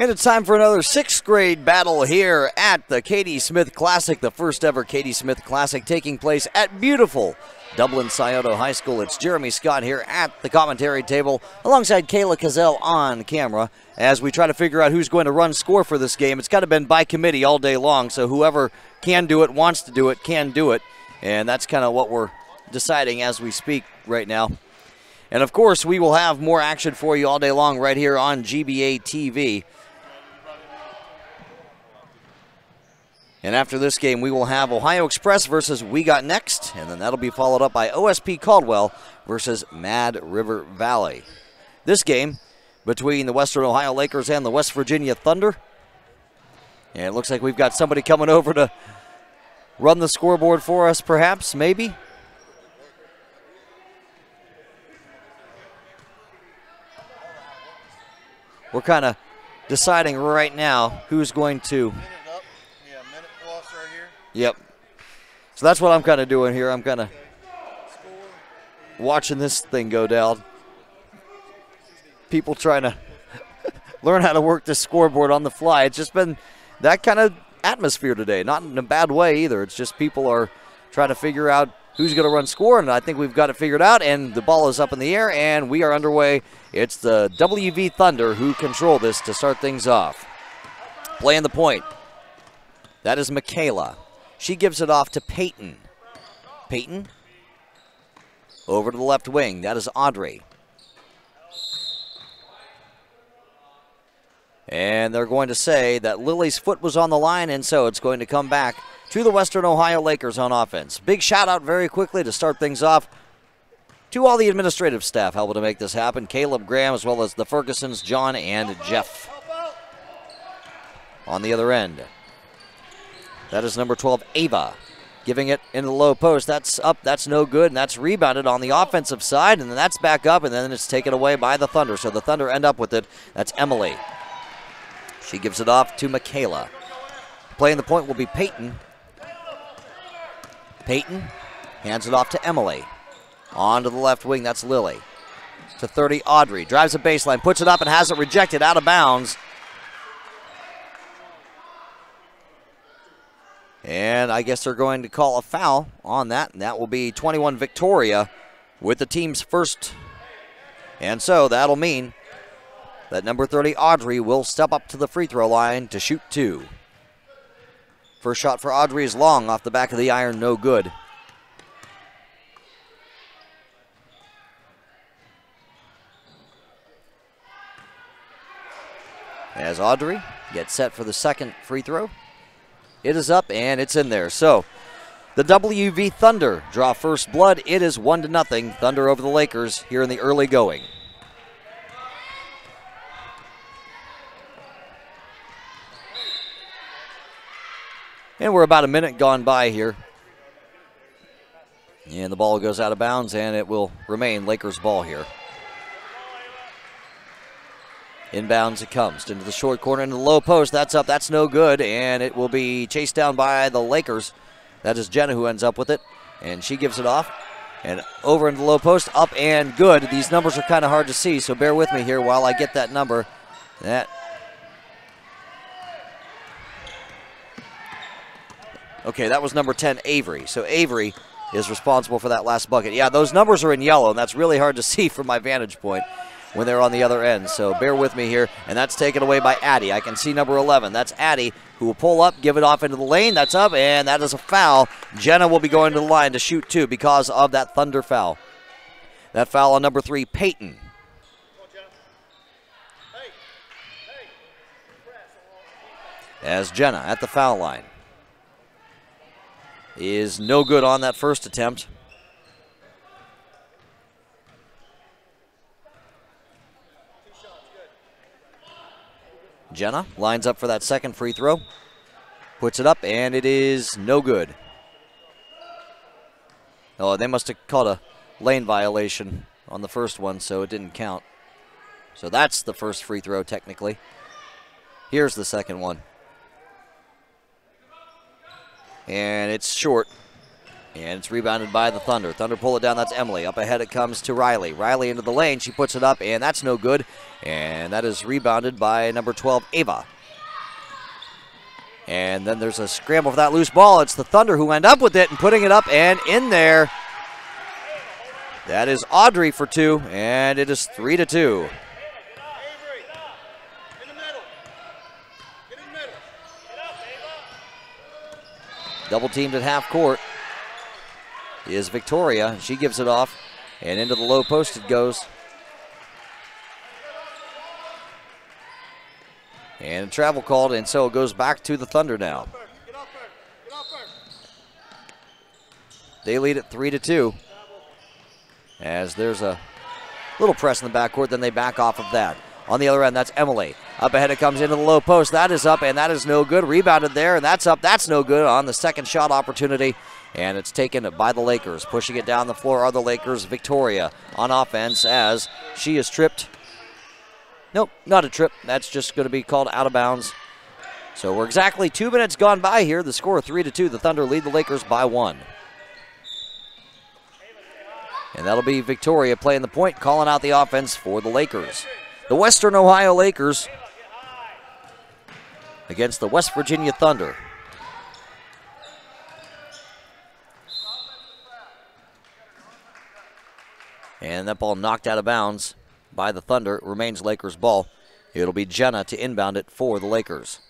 And it's time for another 6th grade battle here at the Katie Smith Classic, the first ever Katie Smith Classic taking place at beautiful Dublin Scioto High School. It's Jeremy Scott here at the commentary table alongside Kayla Cazell on camera as we try to figure out who's going to run score for this game. It's kind of been by committee all day long, so whoever can do it, wants to do it, can do it. And that's kind of what we're deciding as we speak right now. And of course, we will have more action for you all day long right here on GBA-TV. And after this game, we will have Ohio Express versus We Got Next, and then that'll be followed up by OSP Caldwell versus Mad River Valley. This game between the Western Ohio Lakers and the West Virginia Thunder. And it looks like we've got somebody coming over to run the scoreboard for us, perhaps, maybe. We're kind of deciding right now who's going to... Yep. So that's what I'm kind of doing here. I'm kind of watching this thing go down. People trying to learn how to work this scoreboard on the fly. It's just been that kind of atmosphere today. Not in a bad way either. It's just people are trying to figure out who's going to run score, and I think we've got it figured out, and the ball is up in the air, and we are underway. It's the WV Thunder who control this to start things off. Playing the point. That is Michaela. She gives it off to Peyton. Peyton over to the left wing. That is Audrey. And they're going to say that Lily's foot was on the line, and so it's going to come back to the Western Ohio Lakers on offense. Big shout out very quickly to start things off to all the administrative staff helping to make this happen. Caleb Graham as well as the Fergusons, John and Jeff. On the other end. That is number 12, Ava, giving it in the low post. That's up, that's no good, and that's rebounded on the offensive side, and then that's back up, and then it's taken away by the Thunder. So the Thunder end up with it. That's Emily. She gives it off to Michaela. Playing the point will be Peyton. Peyton hands it off to Emily. On to the left wing, that's Lily. To 30, Audrey. Drives the baseline, puts it up, and has it rejected out of bounds. And I guess they're going to call a foul on that, and that will be 21 Victoria with the team's first. And so that'll mean that number 30 Audrey will step up to the free throw line to shoot 2. First shot for Audrey is long off the back of the iron, no good. As Audrey gets set for the second free throw. It is up, and it's in there. So, the WV Thunder draw first blood. It is 1-0. Thunder over the Lakers here in the early going. And we're about a minute gone by here. And the ball goes out of bounds, and it will remain Lakers ball here. Inbounds it comes into the short corner, into the low post. That's up, that's no good, and it will be chased down by the Lakers. That is Jenna who ends up with it, and she gives it off. And over into the low post, up and good. These numbers are kind of hard to see, so bear with me here while I get that number. Okay, that was number 10, Avery. So Avery is responsible for that last bucket. Yeah, those numbers are in yellow, and that's really hard to see from my vantage point when they're on the other end. So bear with me here, and that's taken away by Addie. I can see number 11. That's Addie, who will pull up, give it off into the lane. That's up, and that is a foul. Jenna will be going to the line to shoot 2 because of that Thunder foul. That foul on number 3, Peyton. As Jenna at the foul line. Is no good on that first attempt. Jenna lines up for that second free throw. Puts it up, and it is no good. Oh, they must have caught a lane violation on the first one, so it didn't count. So that's the first free throw, technically. Here's the second one. And it's short. And it's rebounded by the Thunder. Thunder pull it down, that's Emily. Up ahead it comes to Riley. Riley into the lane, she puts it up, and that's no good. And that is rebounded by number 12, Ava. And then there's a scramble for that loose ball. It's the Thunder who end up with it and putting it up and in there. That is Audrey for 2, and it is 3-2. Double teamed at half court is Victoria. She gives it off, and into the low post it goes. And a travel called, and so it goes back to the Thunder now. They lead it 3-2. As there's a little press in the backcourt, then they back off of that. On the other end, that's Emily. Up ahead it comes into the low post. That is up, and that is no good. Rebounded there, and that's up. That's no good on the second shot opportunity. And it's taken by the Lakers. Pushing it down the floor are the Lakers. Victoria on offense as she is tripped. Nope, not a trip. That's just going to be called out of bounds. So we're exactly 2 minutes gone by here. The score 3-2. The Thunder lead the Lakers by 1. And that'll be Victoria playing the point, calling out the offense for the Lakers. The Western Ohio Lakers against the West Virginia Thunder. And that ball knocked out of bounds by the Thunder. It remains Lakers ball. It'll be Jenna to inbound it for the Lakers.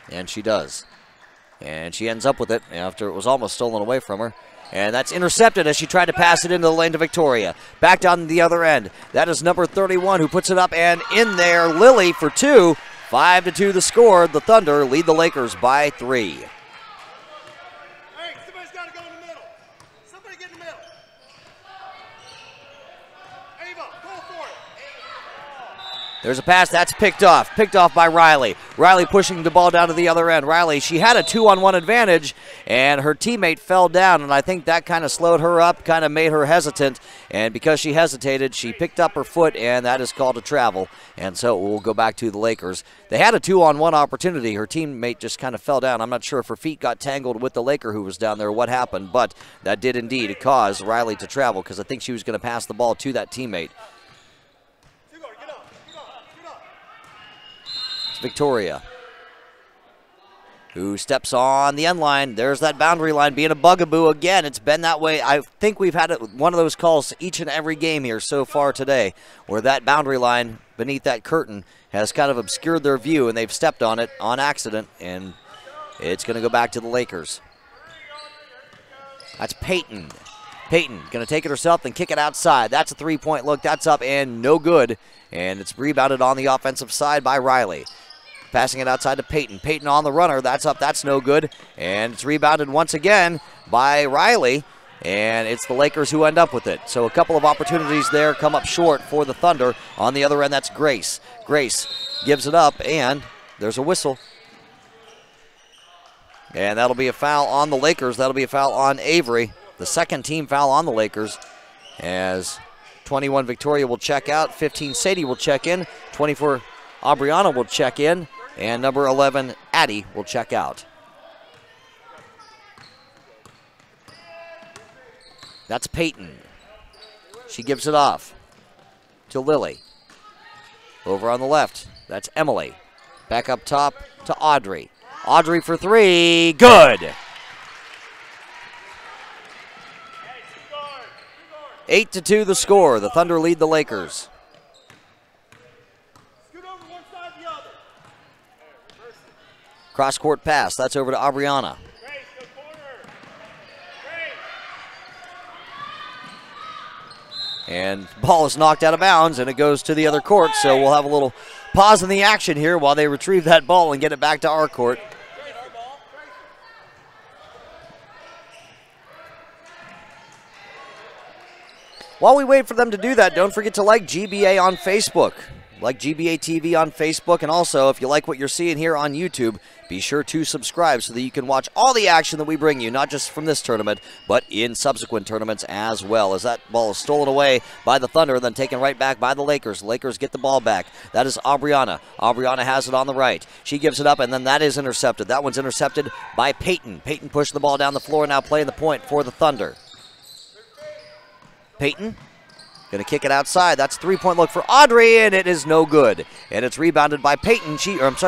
And she does. And she ends up with it after it was almost stolen away from her. And that's intercepted as she tried to pass it into the lane to Victoria. Back down the other end. That is number 31 who puts it up and in there. Lily for 2. 5-2 the score. The Thunder lead the Lakers by 3. Hey, somebody's got to go in the middle. Somebody get in the middle. Ava, go for it. There's a pass. That's picked off by Riley. Riley pushing the ball down to the other end. Riley, she had a 2-on-1 advantage, and her teammate fell down, and I think that kind of slowed her up, kind of made her hesitant, and because she hesitated, she picked up her foot, and that is called a travel, and so we'll go back to the Lakers. They had a 2-on-1 opportunity. Her teammate just kind of fell down. I'm not sure if her feet got tangled with the Laker who was down there, what happened, but that did indeed cause Riley to travel because I think she was going to pass the ball to that teammate. Victoria, who steps on the end line. There's that boundary line being a bugaboo again. It's been that way. I think we've had one of those calls each and every game here so far today where that boundary line beneath that curtain has kind of obscured their view, and they've stepped on it on accident, and it's going to go back to the Lakers. That's Peyton. Peyton going to take it herself and kick it outside. That's a three-point look. That's up and no good, and it's rebounded on the offensive side by Riley. Passing it outside to Peyton. Peyton on the runner. That's up. That's no good. And it's rebounded once again by Riley. And it's the Lakers who end up with it. So a couple of opportunities there come up short for the Thunder. On the other end, that's Grace. Grace gives it up, and there's a whistle. And that'll be a foul on the Lakers. That'll be a foul on Avery. The second team foul on the Lakers. As 21 Victoria will check out. 15 Sadie will check in. 24 Aubriana will check in. And number 11, Addie, will check out. That's Peyton. She gives it off to Lily. Over on the left, that's Emily. Back up top to Audrey. Audrey for 3, good. 8-2 the score. The Thunder lead the Lakers. Cross-court pass. That's over to Aubriana. And ball is knocked out of bounds, and it goes to the other court, so we'll have a little pause in the action here while they retrieve that ball and get it back to our court. While we wait for them to do that, don't forget to like GBA on Facebook. like GBA-TV on Facebook, and also if you like what you're seeing here on YouTube, be sure to subscribe so that you can watch all the action that we bring you, not just from this tournament, but in subsequent tournaments as well. As that ball is stolen away by the Thunder, then taken right back by the Lakers. Lakers get the ball back. That is Aubriana. Aubriana has it on the right. She gives it up, and then that is intercepted. That one's intercepted by Peyton. Peyton pushing the ball down the floor, now playing the point for the Thunder. Peyton going to kick it outside. That's a three-point look for Audrey, and it is no good. And it's rebounded by Peyton.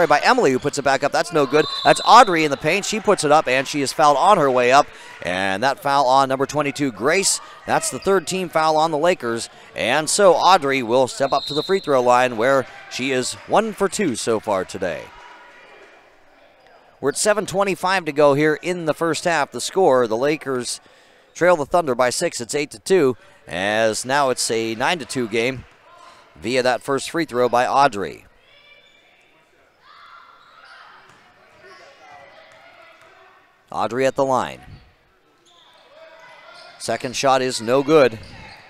By Emily, who puts it back up. That's no good. That's Audrey in the paint. She puts it up, and she is fouled on her way up. And that foul on number 22, Grace. That's the third team foul on the Lakers. And so Audrey will step up to the free throw line, where she is 1 for 2 so far today. We're at 7:25 to go here in the first half. The score, the Lakers trail the Thunder by 6. It's 8-2. As now it's a 9-2 game via that first free throw by Audrey. Audrey at the line. Second shot is no good.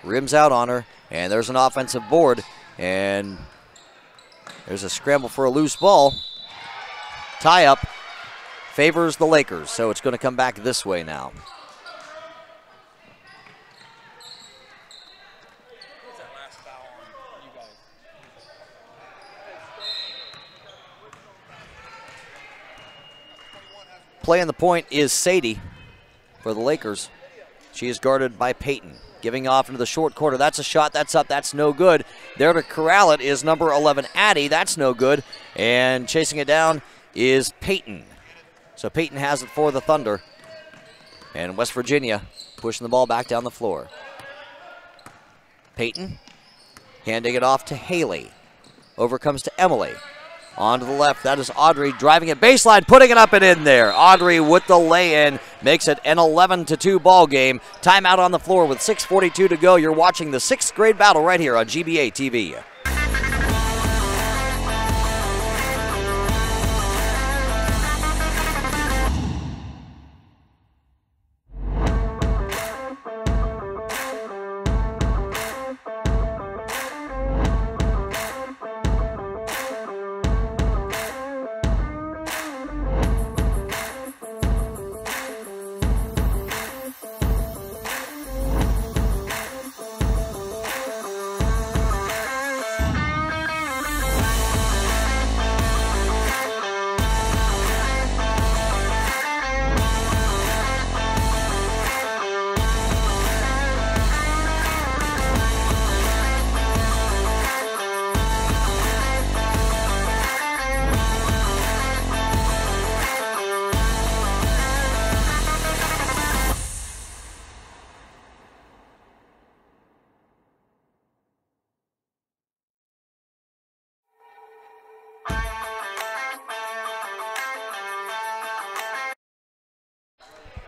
Rims out on her, and there's an offensive board, and there's a scramble for a loose ball. Tie up favors the Lakers, so it's going to come back this way now. Playing the point is Sadie for the Lakers. She is guarded by Peyton. Giving off into the short corner. That's a shot. That's up. That's no good. There to corral it is number 11, Addie. That's no good. And chasing it down is Peyton. So Peyton has it for the Thunder. And West Virginia pushing the ball back down the floor. Peyton handing it off to Haley. Over comes to Emily. On to the left, that is Audrey driving it baseline, putting it up and in there. Audrey with the lay-in makes it an 11-2 ball game. Timeout on the floor with 6:42 to go. You're watching the 6th grade battle right here on GBA-TV.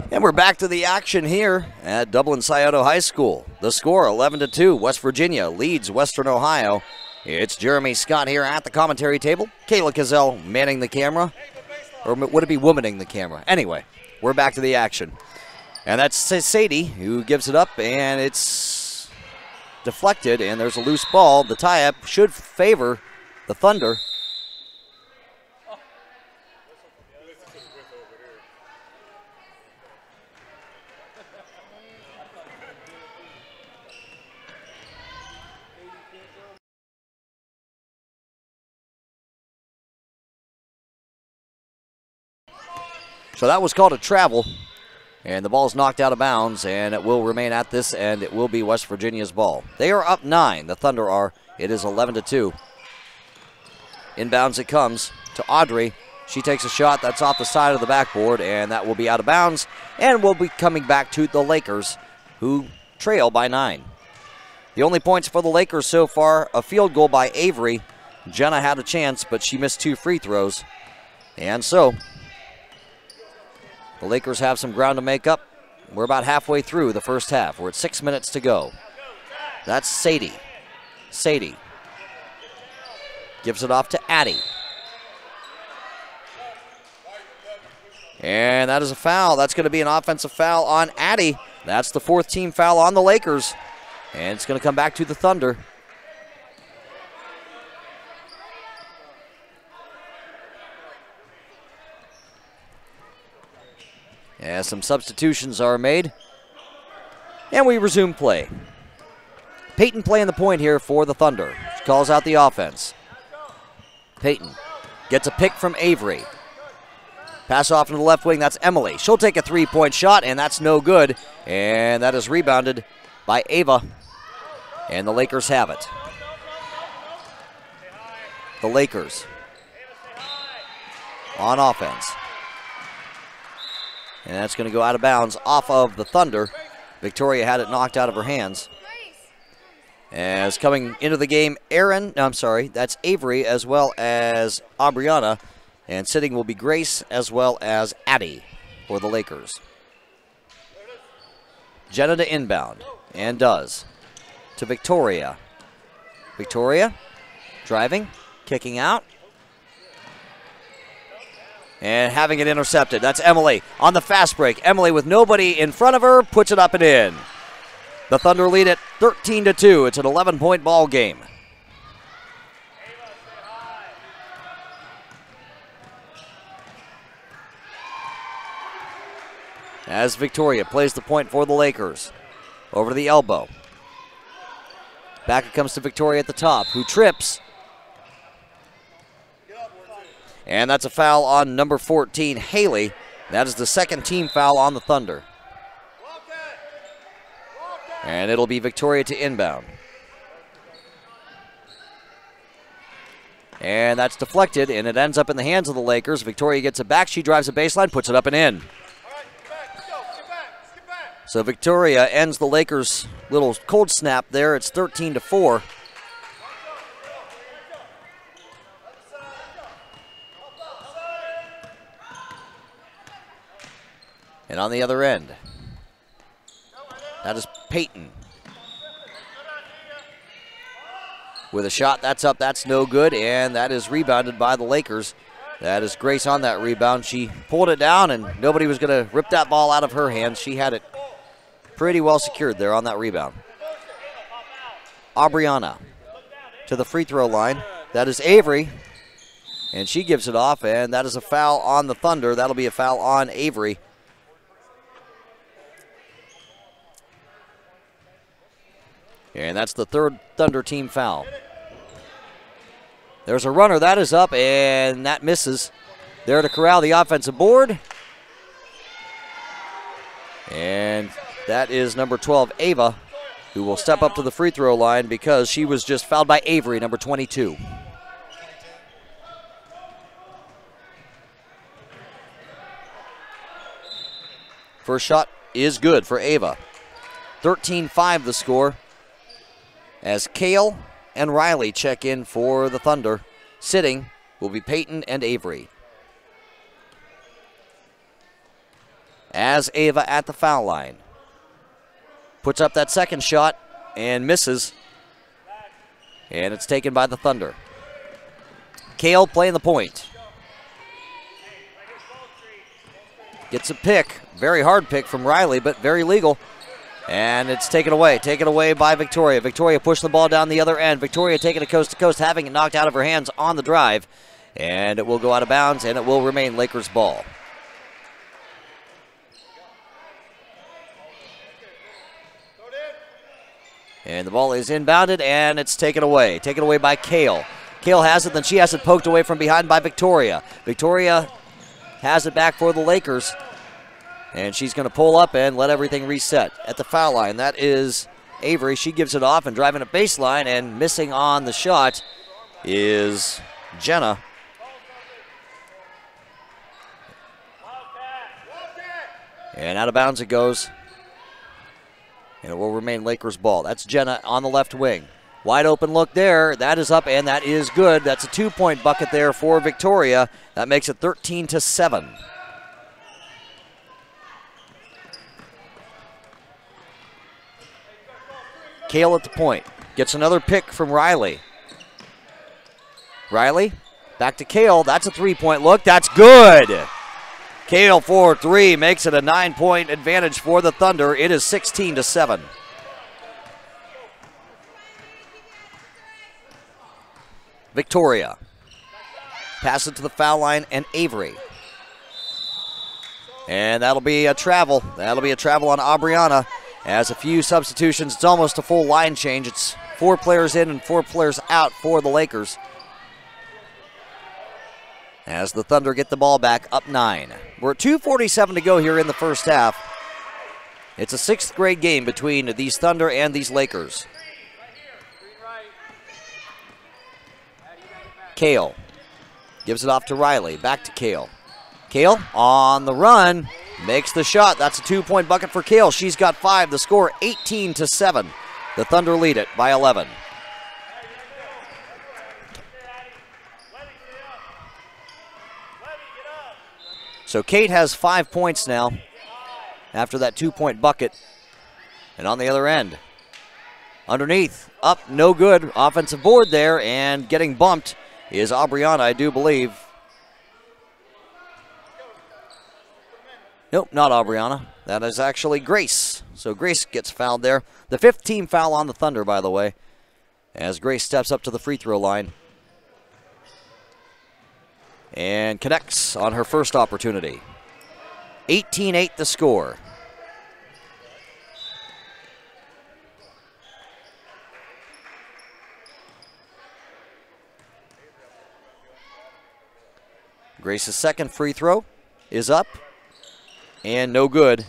And we're back to the action here at Dublin-Scioto High School. The score, 11-2. West Virginia leads Western Ohio. It's Jeremy Scott here at the commentary table. Kayla Cazell manning the camera. Or would it be womaning the camera? Anyway, we're back to the action. And that's Sadie who gives it up, and it's deflected, and there's a loose ball. The tie-up should favor the Thunder. So that was called a travel, and the ball's knocked out of bounds, and it will remain at this end. It will be West Virginia's ball. They are up 9. The Thunder are. It is 11-2. Inbounds it comes to Audrey. She takes a shot. That's off the side of the backboard, and that will be out of bounds, and will be coming back to the Lakers, who trail by 9. The only points for the Lakers so far, a field goal by Avery. Jenna had a chance, but she missed 2 free throws. And so the Lakers have some ground to make up. We're about halfway through the first half. We're at 6 minutes to go. That's Sadie. Sadie gives it off to Addie. And that is a foul. That's going to be an offensive foul on Addie. That's the 4th team foul on the Lakers. And it's going to come back to the Thunder. as some substitutions are made. And we resume play. Peyton playing the point here for the Thunder. She calls out the offense. Peyton gets a pick from Avery. Pass off into the left wing, that's Emily. She'll take a three-point shot, and that's no good. And that is rebounded by Ava. And the Lakers have it. The Lakers on offense. And that's going to go out of bounds off of the Thunder. Victoria had it knocked out of her hands. As coming into the game, that's Avery as well as Aubriana. And sitting will be Grace as well as Addie for the Lakers. Jenna to inbound, and does. To Victoria. Victoria driving, kicking out. And having it intercepted. That's Emily on the fast break. Emily with nobody in front of her, puts it up and in. The Thunder lead it 13-2. It's an 11-point ball game. As Victoria plays the point for the Lakers. Over to the elbow. Back it comes to Victoria at the top, who trips. And that's a foul on number 14, Haley. That is the second team foul on the Thunder. And it'll be Victoria to inbound. And that's deflected, and it ends up in the hands of the Lakers. Victoria gets it back. She drives a baseline, puts it up and in. So Victoria ends the Lakers' little cold snap there. It's 13-4. And on the other end, that is Peyton. With a shot, that's up, that's no good, and that is rebounded by the Lakers. That is Grace on that rebound. She pulled it down, and nobody was going to rip that ball out of her hands. She had it pretty well secured there on that rebound. Aubriana to the free throw line. That is Avery, and she gives it off, and that is a foul on the Thunder. That'll be a foul on Avery. And that's the third Thunder team foul. There's a runner, that is up, and that misses. There to corral the offensive board. And that is number 12, Ava, who will step up to the free throw line because she was just fouled by Avery, number 22. First shot is good for Ava. 13-5 the score. As Kale and Riley check in for the Thunder. Sitting will be Peyton and Avery. As Ava at the foul line. Puts up that second shot and misses. And it's taken by the Thunder. Kale playing the point. Gets a pick. Very hard pick from Riley, but very legal. And it's taken away by Victoria. Victoria pushed the ball down the other end. Victoria taking it coast to coast, having it knocked out of her hands on the drive. And it will go out of bounds, and it will remain Lakers ball. And the ball is inbounded, and it's taken away. Taken away by Kale. Kale has it, then she has it poked away from behind by Victoria. Victoria has it back for the Lakers. And she's going to pull up and let everything reset at the foul line. That is Avery. She gives it off and driving a baseline, and missing on the shot is Jenna. And out of bounds it goes. And it will remain Lakers ball. That's Jenna on the left wing. Wide open look there. That is up, and that is good. That's a 2-point bucket there for Victoria. That makes it 13-7. Kale at the point. Gets another pick from Riley. Riley, back to Kale. That's a 3-point look. That's good. Kale for 3 makes it a 9-point advantage for the Thunder. It is 16-7. Victoria. Pass it to the foul line, and Avery. And that'll be a travel. That'll be a travel on Aubriana. As a few substitutions, it's almost a full line change. It's 4 players in and 4 players out for the Lakers. As the Thunder get the ball back, up 9. We're at 2:47 to go here in the first half. It's a 6th grade game between these Thunder and these Lakers. Kale gives it off to Riley. Back to Kale. Kale on the run, makes the shot. That's a 2-point bucket for Kale. She's got 5. The score 18-7. The Thunder lead it by 11. So Kate has 5 points now after that 2-point bucket. And on the other end, underneath, up, no good. Offensive board there, and getting bumped is Aubriana, I do believe. Nope, not Aubriana. That is actually Grace. So Grace gets fouled there. The 5th team foul on the Thunder, by the way, as Grace steps up to the free throw line and connects on her first opportunity. 18-8 the score. Grace's second free throw is up and no good.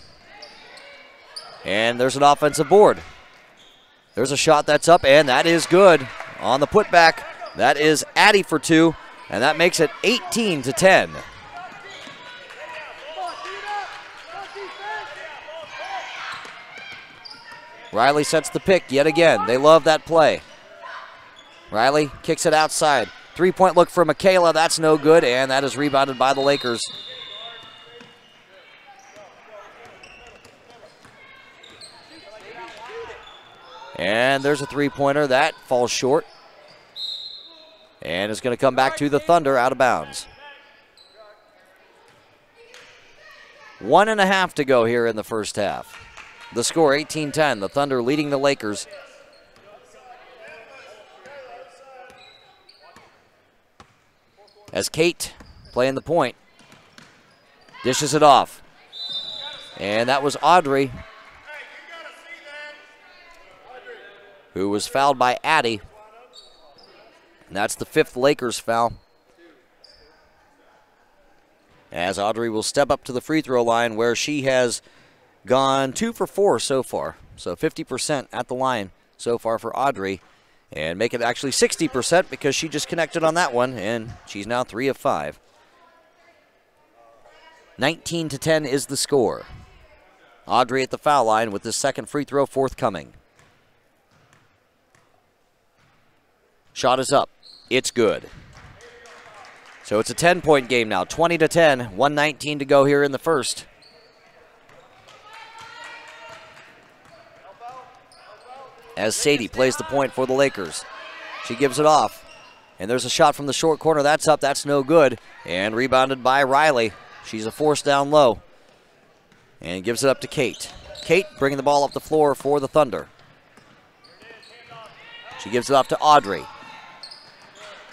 And there's an offensive board. There's a shot that's up, and that is good. On the putback, that is Addie for 2, and that makes it 18-10. Riley sets the pick yet again. They love that play. Riley kicks it outside. 3-point look for Michaela. That's no good, and that is rebounded by the Lakers. And there's a 3-pointer. That falls short. And it's going to come back to the Thunder out of bounds. 1.5 to go here in the first half. The score 18-10. The Thunder leading the Lakers. As Kate playing the point. Dishes it off. And that was Audrey, who was fouled by Addie. And that's the 5th Lakers foul. As Audrey will step up to the free throw line, where she has gone 2 for 4 so far. So 50% at the line so far for Audrey. And make it actually 60% because she just connected on that one, and she's now 3 of 5. 19-10 is the score. Audrey at the foul line with the second free throw forthcoming. Shot is up. It's good. So it's a 10-point game now. 20-10. 1:19 to go here in the first. As Sadie plays the point for the Lakers. She gives it off. And there's a shot from the short corner. That's up. That's no good. And rebounded by Riley. She's a force down low. And gives it up to Kate. Kate bringing the ball up the floor for the Thunder. She gives it off to Audrey.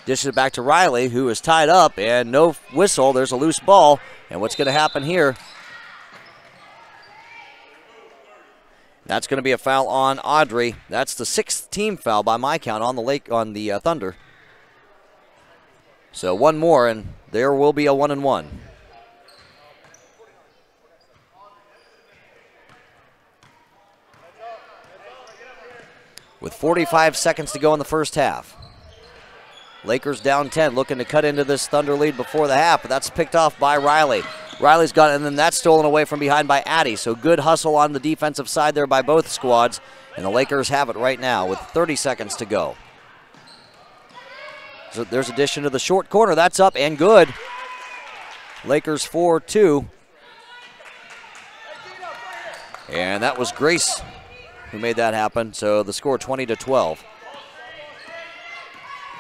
Dishes it back to Riley, who is tied up, and no whistle. There's a loose ball. And what's going to happen here? That's going to be a foul on Audrey. That's the 6th team foul by my count on the Thunder. So one more, and there will be a 1-and-1. With 45 seconds to go in the first half. Lakers down 10, looking to cut into this Thunder lead before the half, but that's picked off by Riley. Riley's got it, and then that's stolen away from behind by Addie. So good hustle on the defensive side there by both squads, and the Lakers have it right now with 30 seconds to go. So there's addition to the short corner. That's up and good. Lakers 4-2. And that was Grace who made that happen. So the score 20-12.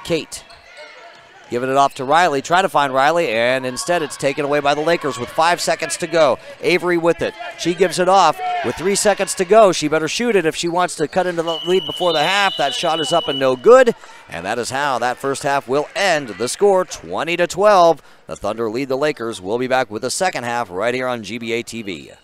Kate Giving it off to Riley, trying to find Riley, and instead it's taken away by the Lakers with 5 seconds to go. Avery with it. She gives it off with 3 seconds to go. She better shoot it if she wants to cut into the lead before the half. That shot is up and no good, and that is how that first half will end. The score, 20-12. The Thunder lead the Lakers. We'll be back with the second half right here on GBA-TV.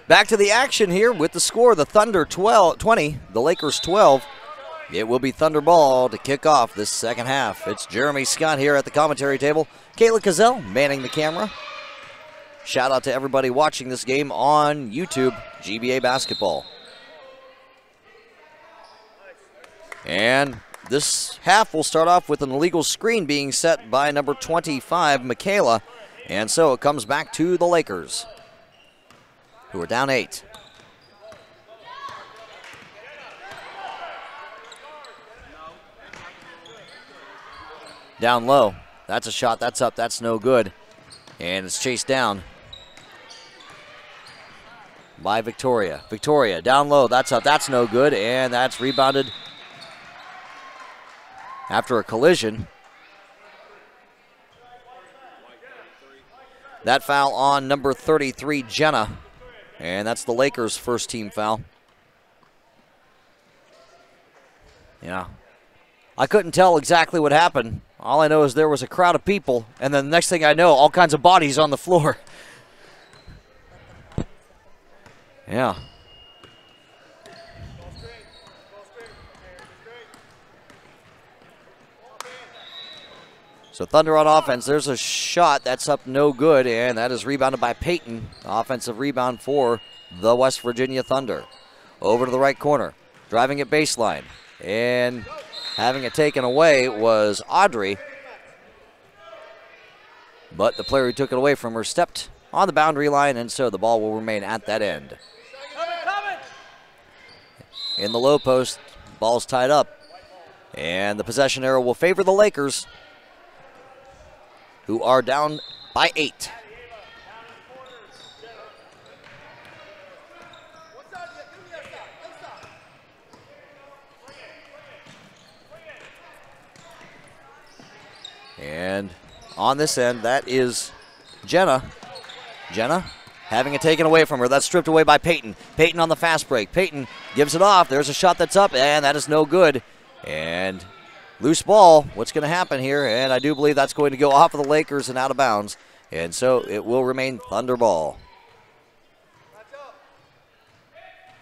Back to the action here with the score, the Thunder 20, the Lakers 12. It will be Thunder ball to kick off this second half. It's Jeremy Scott here at the commentary table. Kayla Cazell manning the camera. Shout out to everybody watching this game on YouTube, GBA Basketball. And this half will start off with an illegal screen being set by number 25, Michaela. And so it comes back to the Lakers, who are down 8. Down low. That's a shot. That's up. That's no good. And it's chased down by Victoria. Victoria down low. That's up. That's no good. And that's rebounded after a collision. That foul on number 33, Jenna. And that's the Lakers' first team foul. Yeah. I couldn't tell exactly what happened. All I know is there was a crowd of people, and then the next thing I know, all kinds of bodies on the floor. Yeah. So Thunder on offense. There's a shot that's up no good, and that is rebounded by Peyton. Offensive rebound for the West Virginia Thunder. Over to the right corner, driving it baseline, and having it taken away was Audrey. But the player who took it away from her stepped on the boundary line, and so the ball will remain at that end. In the low post, ball's tied up, and the possession arrow will favor the Lakers, who are down by 8. And on this end, that is Jenna. Jenna having it taken away from her. That's stripped away by Peyton. Peyton on the fast break. Peyton gives it off. There's a shot that's up, and that is no good. And loose ball. What's going to happen here? And I do believe that's going to go off of the Lakers and out of bounds. And so it will remain Thunder ball.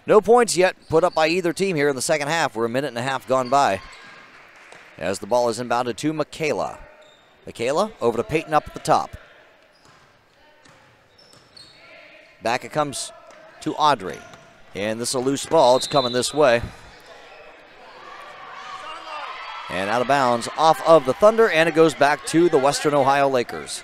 No points yet put up by either team here in the second half. We're a minute and a half gone by as the ball is inbounded to Michaela. Michaela over to Peyton up at the top. Back it comes to Audrey. And this is a loose ball. It's coming this way. And out of bounds off of the Thunder, and it goes back to the Western Ohio Lakers.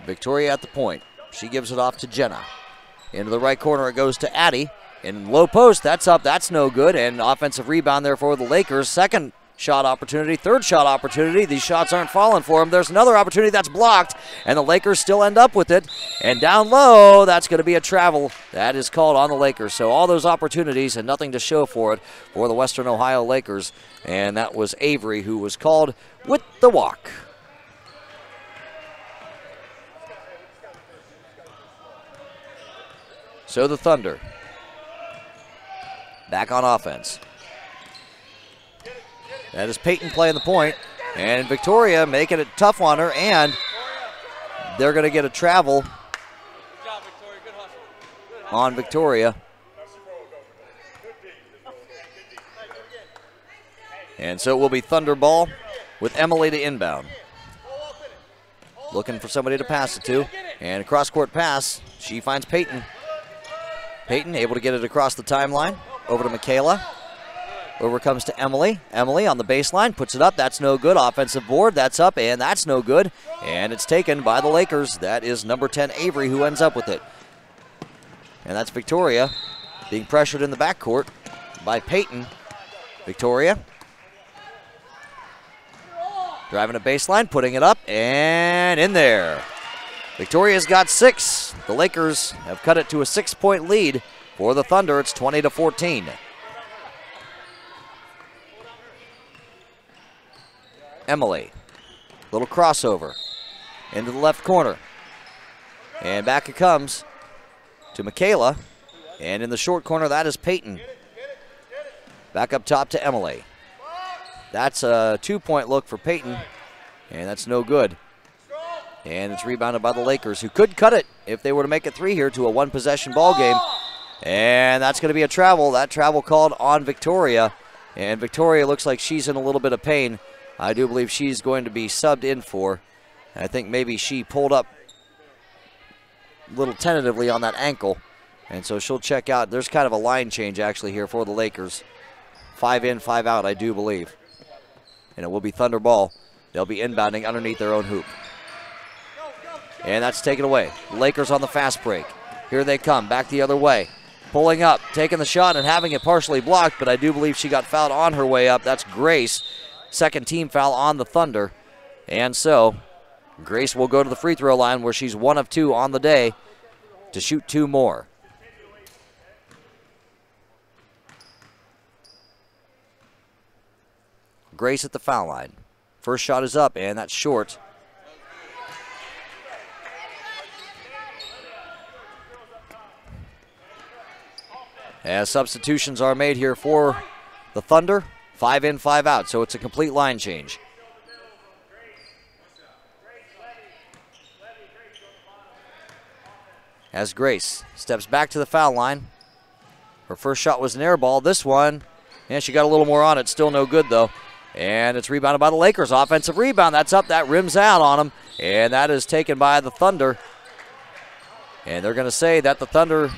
Victoria at the point. She gives it off to Jenna. Into the right corner it goes to Addie. In low post, that's up, that's no good. And offensive rebound there for the Lakers. Second shot opportunity, third shot opportunity. These shots aren't falling for them. There's another opportunity that's blocked, and the Lakers still end up with it. And down low, that's going to be a travel. That is called on the Lakers. So all those opportunities and nothing to show for it for the Western Ohio Lakers. And that was Avery who was called with the walk. So the Thunder back on offense. That is Peyton playing the point, and Victoria making it tough on her, and they're going to get a travel on Victoria. And so it will be Thunder ball with Emily to inbound. Looking for somebody to pass it to, and a cross-court pass. She finds Peyton. Peyton able to get it across the timeline. Over to Michaela. Over comes to Emily. Emily on the baseline, puts it up. That's no good. Offensive board, that's up, and that's no good. And it's taken by the Lakers. That is number 10, Avery, who ends up with it. And that's Victoria being pressured in the backcourt by Peyton. Victoria driving a baseline, putting it up, and in there. Victoria's got 6. The Lakers have cut it to a 6-point lead. For the Thunder, it's 20-14. Emily, little crossover into the left corner. And back it comes to Michaela. And in the short corner, that is Peyton. Back up top to Emily. That's a 2-point look for Peyton, and that's no good. And it's rebounded by the Lakers, who could cut it if they were to make it 3 here to a 1-possession ball game. And that's going to be a travel. That travel called on Victoria. And Victoria looks like she's in a little bit of pain. I do believe she's going to be subbed in for. I think maybe she pulled up a little tentatively on that ankle. And so she'll check out. There's kind of a line change actually here for the Lakers. 5 in, 5 out, I do believe. And it will be Thunder ball. They'll be inbounding underneath their own hoop. And that's taken away. Lakers on the fast break. Here they come, back the other way. Pulling up, taking the shot and having it partially blocked, but I do believe she got fouled on her way up. That's Grace. Second team foul on the Thunder. And so Grace will go to the free throw line where she's 1 of 2 on the day to shoot 2 more. Grace at the foul line. First shot is up, and that's short. as substitutions are made here for the Thunder. 5 in, 5 out, so it's a complete line change. As Grace steps back to the foul line. Her first shot was an air ball. This one, and she got a little more on it. Still no good, though. And it's rebounded by the Lakers. Offensive rebound. That's up. That rims out on them. And that is taken by the Thunder. And they're going to say that the Thunder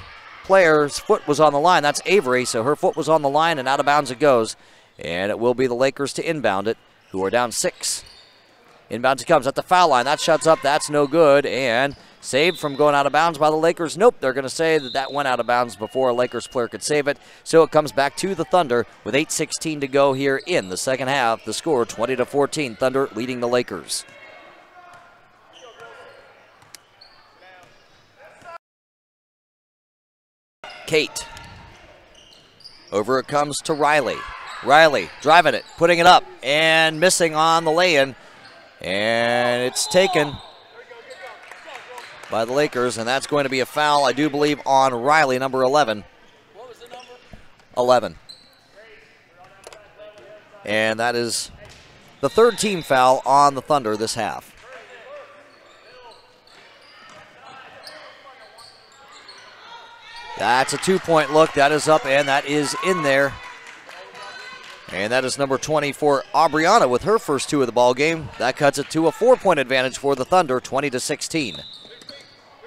player's foot was on the line. That's Avery, so her foot was on the line, and out of bounds it goes. And it will be the Lakers to inbound it, who are down 6. Inbounds it comes at the foul line. That shot's up. That's no good. And saved from going out of bounds by the Lakers. Nope, they're going to say that that went out of bounds before a Lakers player could save it. So it comes back to the Thunder with 8:16 to go here in the second half. The score 20-14. Thunder leading the Lakers. Kate. Over it comes to Riley. Riley driving it, putting it up, and missing on the lay-in. And it's taken by the Lakers, and that's going to be a foul, I do believe, on Riley, number 11. What was the number? 11. And that is the third team foul on the Thunder this half. That's a two-point look. That is up, and that is in there. And that is number 20 for Aubriana with her first 2 of the ball game. That cuts it to a 4-point advantage for the Thunder, 20-16.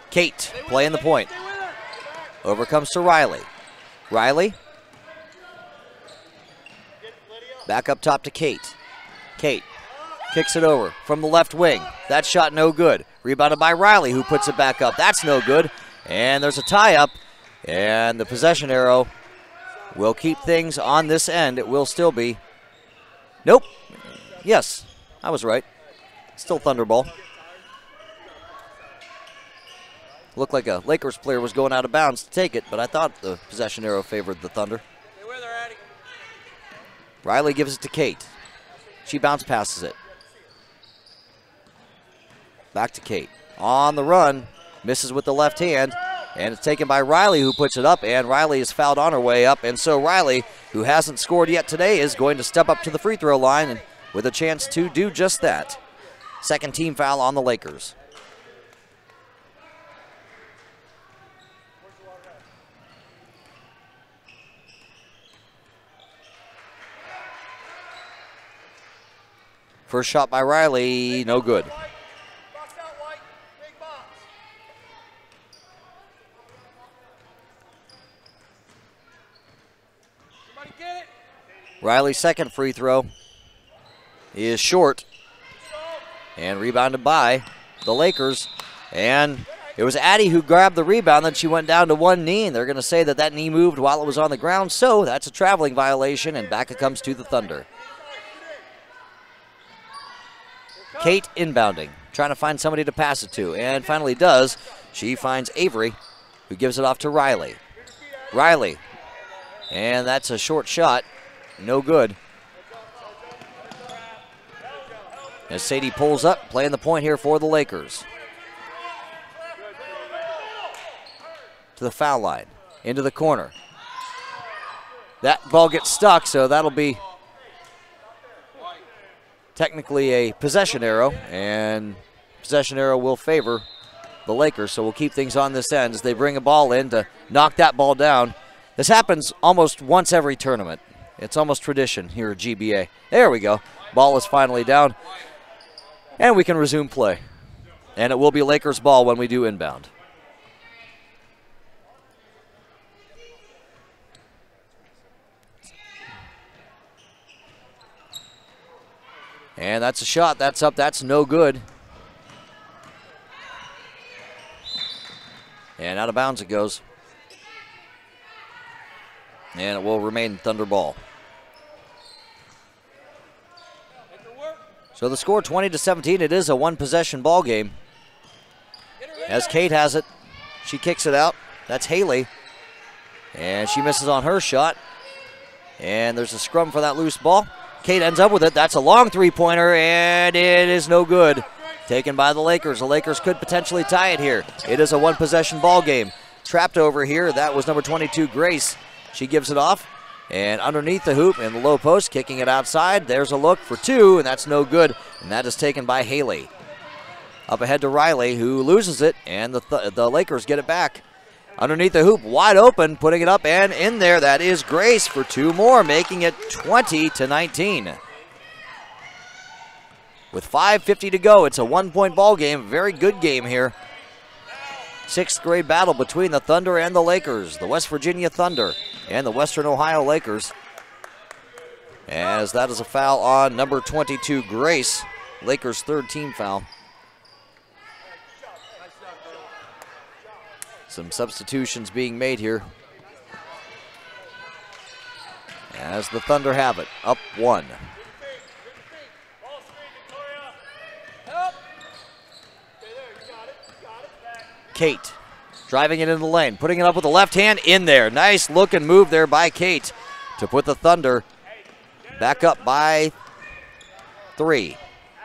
Kate playing the point. Over comes to Riley. Riley. Back up top to Kate. Kate kicks it over from the left wing. That shot no good. Rebounded by Riley, who puts it back up. That's no good. And there's a tie-up. And the possession arrow will keep things on this end. It will still be. Nope. Yes, I was right. Still Thunder ball. Looked like a Lakers player was going out of bounds to take it, but I thought the possession arrow favored the Thunder. Riley gives it to Kate. She bounce passes it. Back to Kate. On the run. Misses with the left hand. And it's taken by Riley, who puts it up, and Riley is fouled on her way up. And so Riley, who hasn't scored yet today, is going to step up to the free throw line and with a chance to do just that. Second team foul on the Lakers. First shot by Riley, no good. Riley's second free throw is short and rebounded by the Lakers. And it was Addie who grabbed the rebound, then she went down to one knee, and they're going to say that that knee moved while it was on the ground, so that's a traveling violation, and back it comes to the Thunder. Kate inbounding, trying to find somebody to pass it to, and finally does. She finds Avery, who gives it off to Riley. Riley, and that's a short shot. No good. As Sadie pulls up, playing the point here for the Lakers. To the foul line, into the corner. That ball gets stuck, so that'll be technically a possession arrow, and possession arrow will favor the Lakers, so we'll keep things on this end as they bring a ball in to knock that ball down. This happens almost once every tournament. It's almost tradition here at GBA. There we go. Ball is finally down. And we can resume play. And it will be Lakers ball when we do inbound. And that's a shot. That's up. That's no good. And out of bounds it goes. And it will remain Thunder ball. So the score 20-17. It is a one-possession ball game. As Kate has it, she kicks it out. That's Haley. And she misses on her shot. And there's a scrum for that loose ball. Kate ends up with it. That's a long three-pointer, and it is no good. Taken by the Lakers. The Lakers could potentially tie it here. It is a one-possession ball game. Trapped over here. That was number 22, Grace. She gives it off. And underneath the hoop in the low post, kicking it outside. There's a look for two, and that's no good. And that is taken by Haley. Up ahead to Riley, who loses it, and the Lakers get it back. Underneath the hoop, wide open, putting it up and in there. That is Grace for two more, making it 20-19. With 5:50 to go, it's a one-point ball game. Very good game here. Sixth grade battle between the Thunder and the Lakers. The West Virginia Thunder and the Western Ohio Lakers. As that is a foul on number 22, Grace. Lakers' third team foul. Some substitutions being made here. As the Thunder have it, up one. Kate driving it in the lane, putting it up with the left hand in there. Nice look and move there by Kate to put the Thunder back up by 3.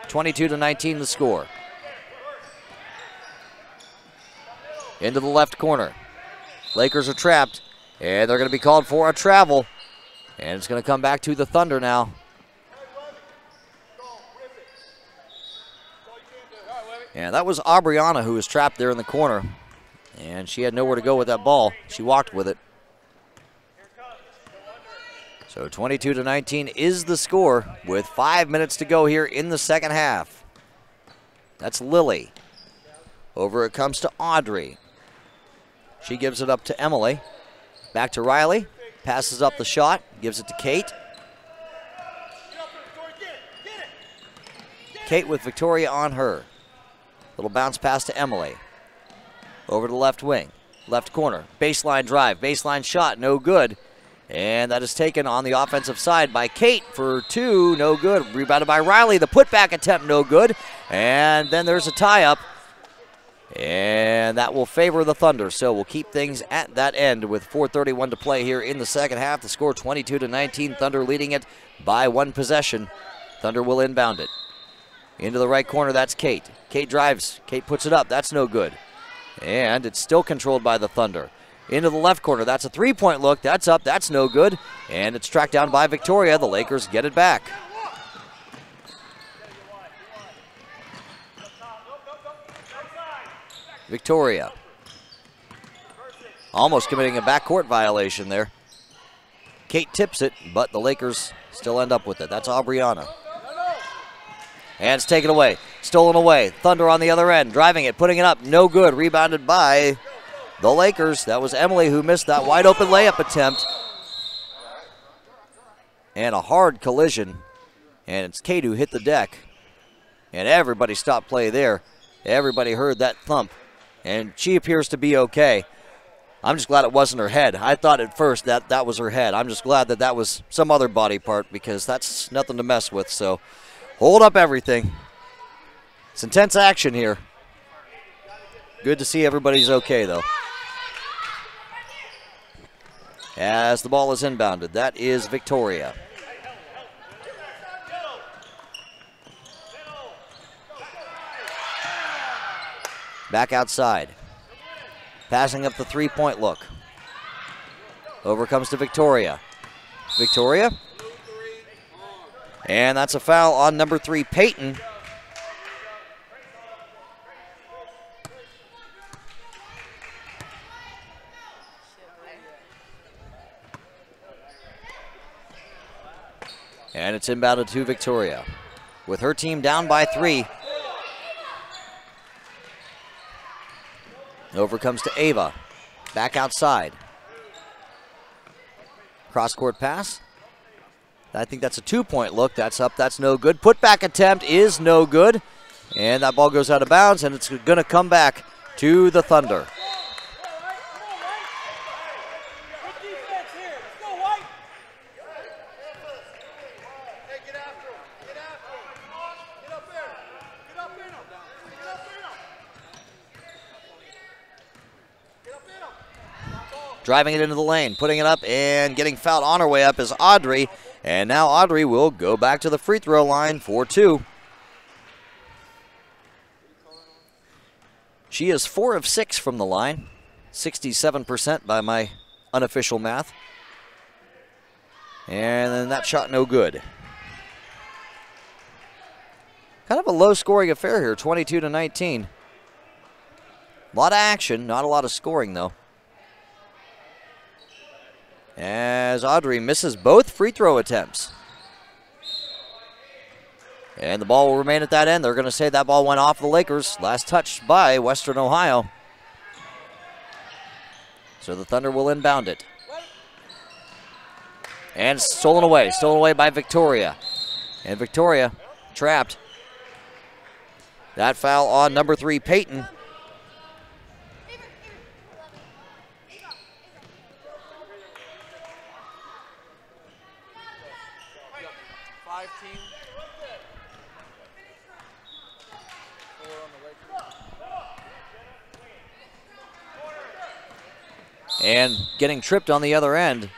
22-19 the score. Into the left corner. Lakers are trapped, and they're going to be called for a travel. And it's going to come back to the Thunder now. And that was Aubriana who was trapped there in the corner. And she had nowhere to go with that ball. She walked with it. So 22-19 is the score with 5 minutes to go here in the second half. That's Lily. Over it comes to Audrey. She gives it up to Emily. Back to Riley. Passes up the shot. Gives it to Kate. Kate with Victoria on her. Little bounce pass to Emily. Over to the left wing. Left corner. Baseline drive. Baseline shot. No good. And that is taken on the offensive side by Kate for two. No good. Rebounded by Riley. The putback attempt. No good. And then there's a tie-up. And that will favor the Thunder. So we'll keep things at that end with 4:31 to play here in the second half. The score 22-19. Thunder leading it by one possession. Thunder will inbound it. Into the right corner, that's Kate. Kate drives. Kate puts it up. That's no good. And it's still controlled by the Thunder. Into the left corner. That's a three-point look. That's up. That's no good. And it's tracked down by Victoria. The Lakers get it back. Victoria. Almost committing a backcourt violation there. Kate tips it, but the Lakers still end up with it. That's Aubriana. And it's taken away. Stolen away. Thunder on the other end. Driving it. Putting it up. No good. Rebounded by the Lakers. That was Emily who missed that wide open layup attempt. And a hard collision. And it's Kate who hit the deck. And everybody stopped play there. Everybody heard that thump. And she appears to be okay. I'm just glad it wasn't her head. I thought at first that was her head. I'm just glad that was some other body part because that's nothing to mess with. So hold up everything. It's intense action here. Good to see everybody's okay, though. As the ball is inbounded, that is Victoria. Back outside. Passing up the three-point look. Over comes to Victoria. Victoria. And that's a foul on number 3, Peyton. And it's inbounded to Victoria. With her team down by 3. Over comes to Ava. Back outside. Cross-court pass. I think that's a two-point look. That's up. That's no good. Put-back attempt is no good. And that ball goes out of bounds, and it's going to come back to the Thunder. Driving it into the lane, putting it up, and getting fouled on her way up is Audrey. And now Audrey will go back to the free throw line for 2. She is 4 of 6 from the line, 67% by my unofficial math. And then that shot no good. Kind of a low-scoring affair here, 22-19. A lot of action, not a lot of scoring, though. As Audrey misses both free throw attempts. And the ball will remain at that end. They're going to say that ball went off the Lakers. Last touch by Western Ohio. So the Thunder will inbound it. And stolen away by Victoria. And Victoria trapped. That foul on number 3, Peyton. And getting tripped on the other end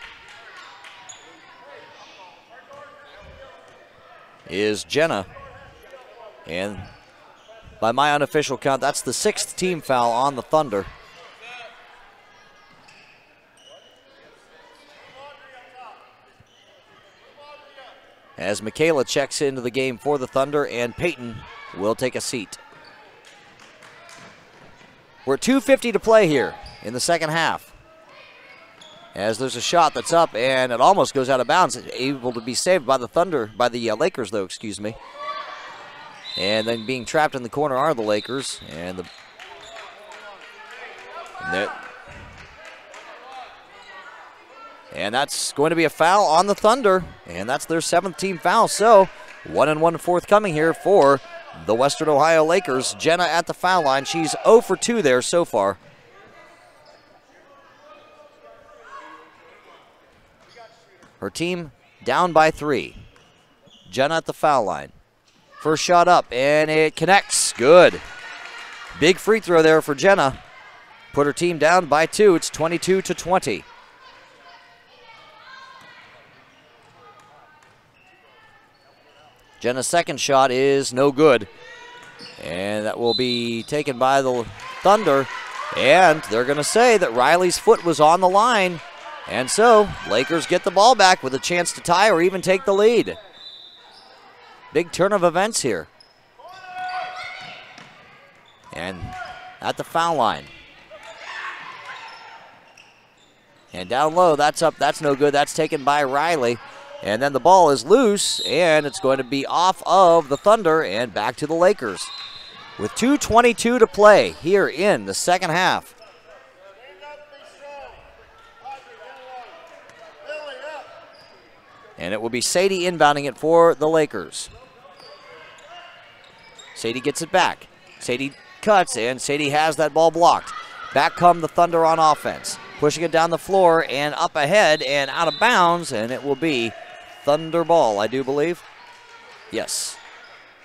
is Jenna. And by my unofficial count, that's the 6th team foul on the Thunder. As Michaela checks into the game for the Thunder, and Peyton will take a seat. We're 2:50 to play here in the second half. As there's a shot that's up, and it almost goes out of bounds. Able to be saved by the Thunder, by the Lakers, though, excuse me. And then being trapped in the corner are the Lakers. And that's going to be a foul on the Thunder. And that's their 7th team foul. So 1-1 forthcoming here for the Western Ohio Lakers. Jenna at the foul line. She's 0 for 2 there so far. Her team down by 3. Jenna at the foul line. First shot up, and it connects. Good. Big free throw there for Jenna. Put her team down by 2. It's 22-20. Jenna's second shot is no good. And that will be taken by the Thunder. And they're going to say that Riley's foot was on the line. And so, Lakers get the ball back with a chance to tie or even take the lead. Big turn of events here. And at the foul line. And down low, that's up, that's no good. That's taken by Riley. And then the ball is loose, and it's going to be off of the Thunder and back to the Lakers. With 2:22 to play here in the second half. And it will be Sadie inbounding it for the Lakers. Sadie gets it back. Sadie cuts, and Sadie has that ball blocked. Back come the Thunder on offense. Pushing it down the floor and up ahead and out of bounds, and it will be Thunder ball, I do believe. Yes.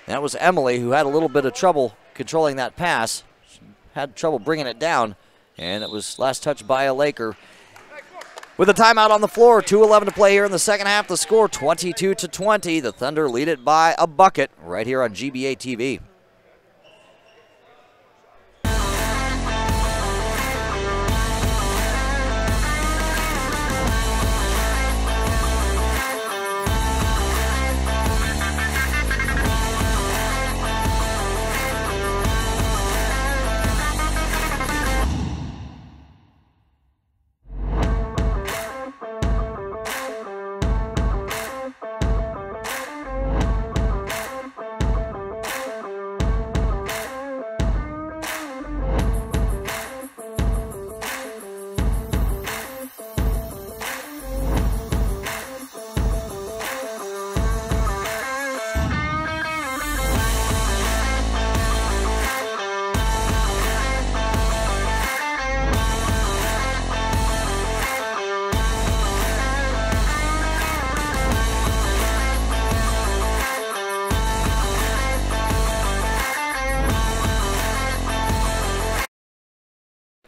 That was Emily, who had a little bit of trouble controlling that pass. She had trouble bringing it down, and it was last touched by a Laker. With a timeout on the floor, 2:11 to play here in the second half. The score 22-20. The Thunder lead it by a bucket right here on GBA-TV.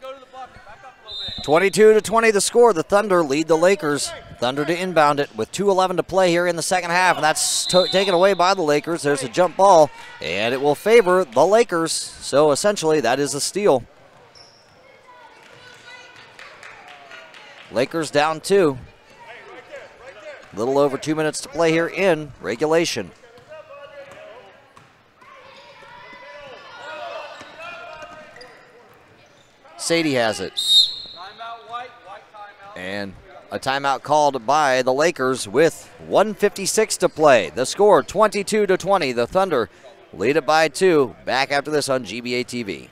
Go to the bucket. Back up a little bit. 22-20 the score. The Thunder lead the Lakers. Thunder to inbound it with 2:11 to play here in the second half, and that's taken away by the Lakers. There's a jump ball, and it will favor the Lakers. So essentially, that is a steal. Lakers down 2. A little over 2 minutes to play here in regulation. Sadie has it. Timeout, White timeout. And a timeout called by the Lakers with 1:56 to play. The score 22-20. The Thunder lead it by 2. Back after this on GBA-TV.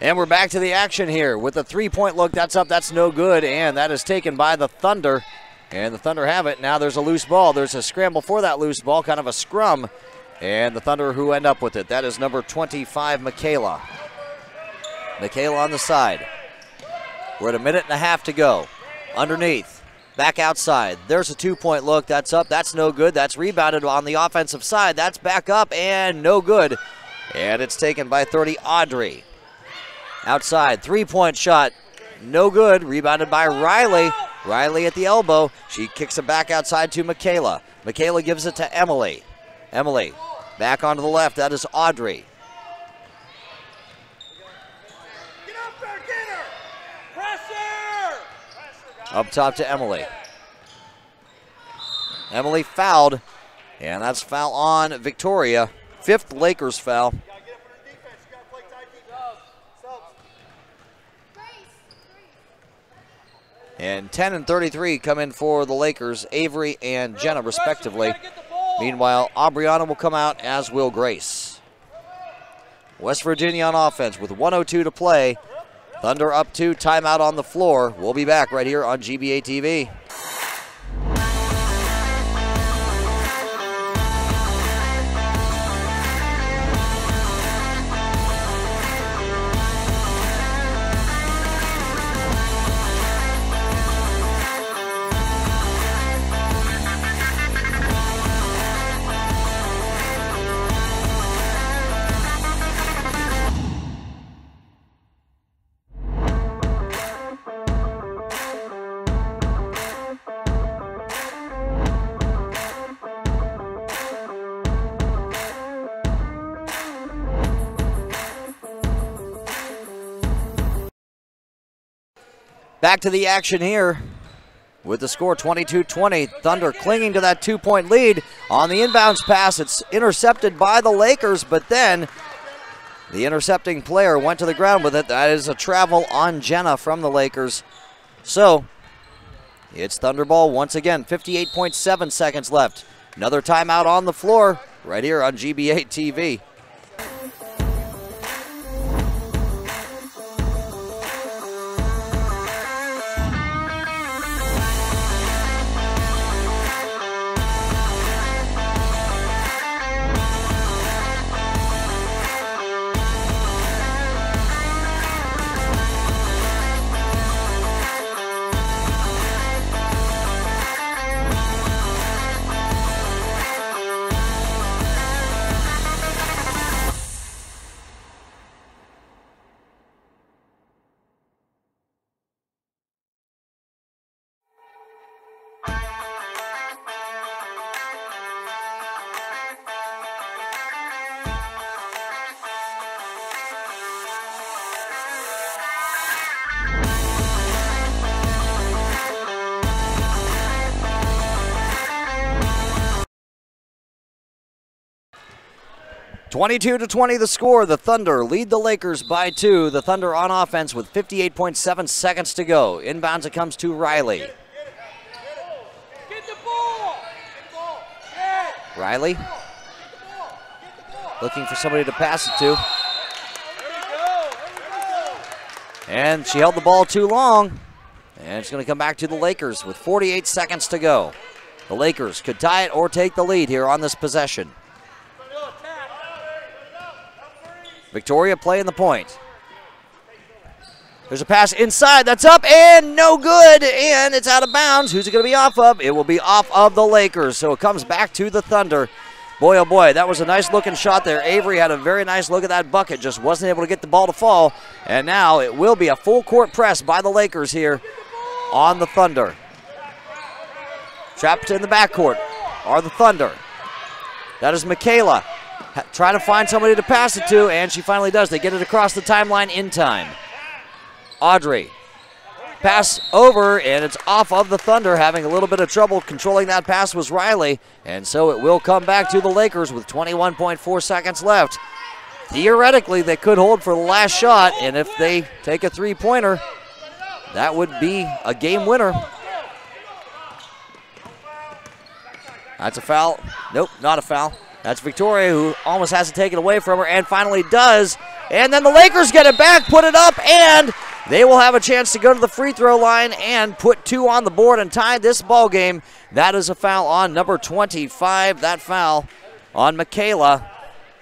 And we're back to the action here with a three-point look. That's up, that's no good, and that is taken by the Thunder. And the Thunder have it. Now there's a loose ball. There's a scramble for that loose ball, kind of a scrum. And the Thunder who end up with it. That is number 25, Michaela. Michaela on the side. We're at 1.5 minutes to go. Underneath, back outside. There's a two-point look. That's up, that's no good. That's rebounded on the offensive side. That's back up and no good. And it's taken by 30, Audrey. Outside, three-point shot, no good. Rebounded by Riley. Riley at the elbow. She kicks it back outside to Michaela. Michaela gives it to Emily. Emily back onto the left. That is Audrey. Get up there, get her! Pressure! Up top to Emily. Emily fouled, and that's foul on Victoria. 5th Lakers foul. And 10 and 33 come in for the Lakers, Avery and Jenna respectively. Meanwhile, Aubriana will come out, as will Grace. West Virginia on offense with 1:02 to play. Thunder up 2, timeout on the floor. We'll be back right here on GBA-TV. Back to the action here with the score 22-20. Thunder clinging to that 2-point lead on the inbounds pass. It's intercepted by the Lakers, but then the intercepting player went to the ground with it. That is a travel on Jenna from the Lakers. So it's Thunder ball once again. 58.7 seconds left. Another timeout on the floor right here on GBA-TV. 22-20 the score. The Thunder lead the Lakers by 2. The Thunder on offense with 58.7 seconds to go. Inbounds it comes to Riley. Get the ball. Riley looking for somebody to pass it to. And she held the ball too long. And it's going to come back to the Lakers with 48 seconds to go. The Lakers could tie it or take the lead here on this possession. Victoria playing the point. There's a pass inside. That's up and no good. And it's out of bounds. Who's it going to be off of? It will be off of the Lakers. So it comes back to the Thunder. Boy, oh boy, that was a nice looking shot there. Avery had a very nice look at that bucket. Just wasn't able to get the ball to fall. And now it will be a full court press by the Lakers here on the Thunder. Trapped in the backcourt are the Thunder. That is Michaela trying to find somebody to pass it to, and she finally does. They get it across the timeline in time. Audrey. Pass over, and it's off of the Thunder. Having a little bit of trouble controlling that pass was Riley, and so it will come back to the Lakers with 21.4 seconds left. Theoretically, they could hold for the last shot, and if they take a three-pointer, that would be a game winner. That's a foul. Nope, not a foul. That's Victoria, who almost has to take it away from her and finally does. And then the Lakers get it back, put it up, and they will have a chance to go to the free throw line and put 2 on the board and tie this ball game. That is a foul on number 25. That foul on Michaela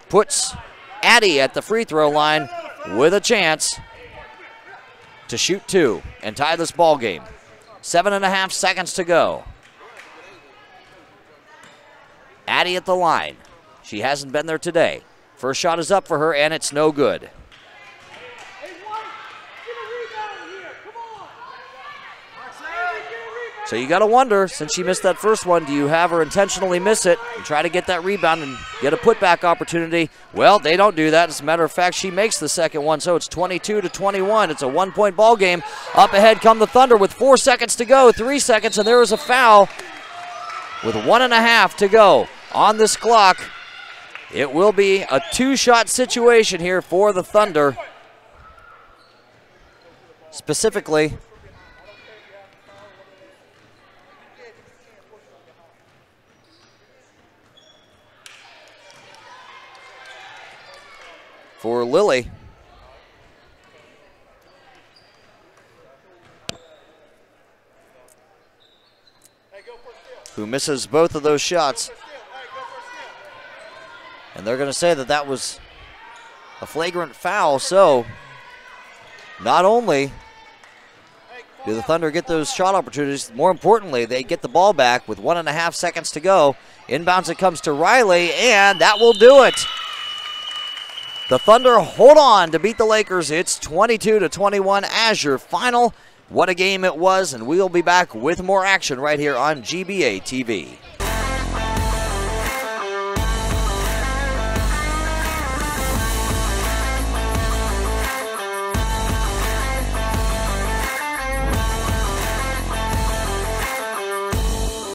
puts Addie at the free throw line with a chance to shoot 2 and tie this ball game. 7.5 seconds to go. Addie at the line. She hasn't been there today. First shot is up for her, and it's no good. So you got to wonder, since she missed that first one, do you have her intentionally miss it and try to get that rebound and get a putback opportunity? Well, they don't do that. As a matter of fact, she makes the second one, so it's 22-21. It's a one-point ball game. Up ahead come the Thunder with 4 seconds to go, 3 seconds, and there is a foul with 1.5 to go on this clock. It will be a 2-shot situation here for the Thunder. Specifically, for Lily. Who misses both of those shots. And they're going to say that that was a flagrant foul, so not only do the Thunder get those shot opportunities, more importantly, they get the ball back with 1.5 seconds to go. Inbounds it comes to Riley, and that will do it. The Thunder hold on to beat the Lakers. It's 22-21 as your final. What a game it was, and we'll be back with more action right here on GBA-TV.